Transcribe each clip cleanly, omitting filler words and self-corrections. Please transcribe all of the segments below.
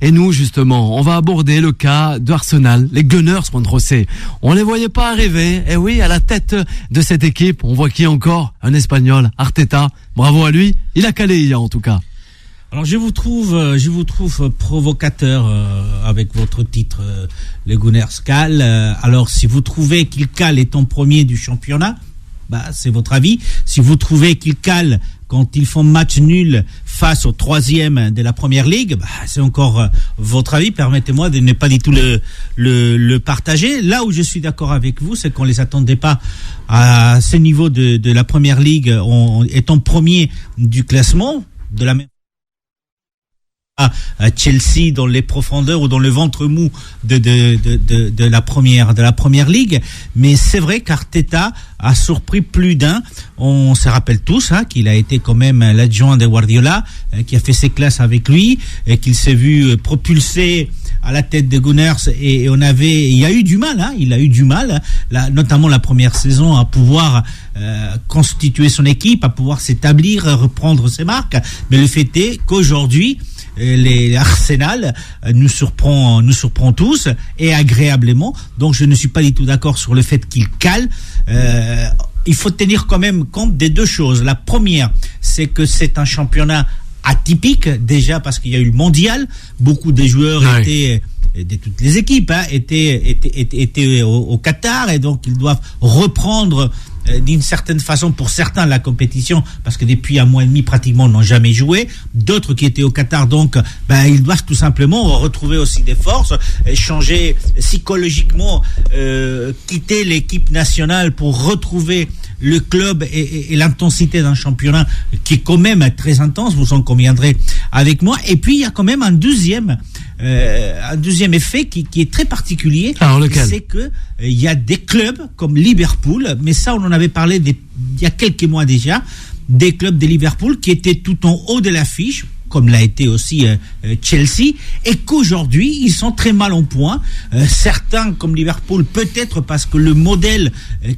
Et nous, justement, on va aborder le cas de Arsenal, les Gunners Montrosé. On les voyait pas arriver. Et oui, à la tête de cette équipe, on voit qui encore? Un Espagnol, Arteta. Bravo à lui. Il a calé hier, en tout cas. Alors je vous trouve provocateur avec votre titre, les Gunners calent. Alors si vous trouvez qu'il cale étant premier du championnat, bah c'est votre avis. Si vous trouvez qu'il cale quand ils font match nul face au troisième de la Première Ligue, bah c'est encore votre avis. Permettez-moi de ne pas du tout le partager. Là où je suis d'accord avec vous, c'est qu'on les attendait pas à ce niveau de la Première Ligue, étant premier du classement de la même à Chelsea dans les profondeurs ou dans le ventre mou de la première ligue. Mais c'est vrai qu'Arteta a surpris plus d'un. On se rappelle tous qu'il a été quand même l'adjoint de Guardiola, qui a fait ses classes avec lui, et qu'il s'est vu propulsé à la tête des Gunners, et il a eu du mal, notamment la première saison, à pouvoir constituer son équipe, à pouvoir s'établir, reprendre ses marques. Mais le fait est qu'aujourd'hui, les Arsenal nous surprend tous, et agréablement. Donc je ne suis pas du tout d'accord sur le fait qu'il cale. Il faut tenir quand même compte des deux choses. La première, c'est que c'est un championnat atypique, déjà parce qu'il y a eu le mondial. Beaucoup des joueurs étaient, de toutes les équipes, étaient au Qatar, et donc ils doivent reprendre d'une certaine façon, pour certains, la compétition, parce que depuis un mois et demi pratiquement n'ont jamais joué. D'autres qui étaient au Qatar, donc ils doivent tout simplement retrouver aussi des forces, changer psychologiquement, quitter l'équipe nationale pour retrouver le club et l'intensité d'un championnat qui est quand même très intense, vous en conviendrez avec moi. Et puis il y a quand même un deuxième effet qui est très particulier. Alors lequel? C'est que il y a des clubs comme Liverpool, mais ça on en avait parlé il y a quelques mois déjà, des clubs de Liverpool qui étaient tout en haut de l'affiche, comme l'a été aussi Chelsea, et qu'aujourd'hui ils sont très mal en point. Certains comme Liverpool, peut-être parce que le modèle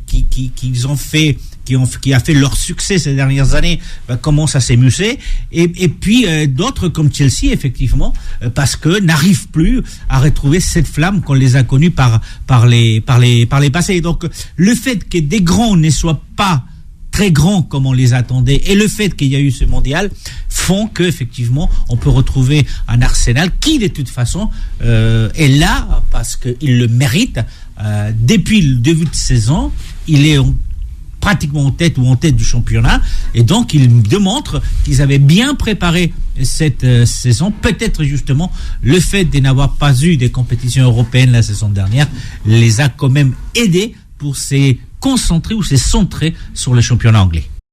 qu'ils ont fait, qui a fait leur succès ces dernières années, commence à s'émusser, et puis d'autres comme Chelsea, effectivement, parce que n'arrivent plus à retrouver cette flamme qu'on les a connus par les passés. Donc le fait que des grands ne soient pas très grands comme on les attendait, et le fait qu'il y a eu ce mondial font que effectivement on peut retrouver un Arsenal qui de toute façon est là parce qu'il le mérite. Depuis le début de saison, il est pratiquement en tête du championnat, et donc ils démontrent qu'ils avaient bien préparé cette saison. Peut-être justement le fait de n'avoir pas eu des compétitions européennes la saison dernière les a quand même aidés pour ces concentrer ou se centrer sur le championnat anglais.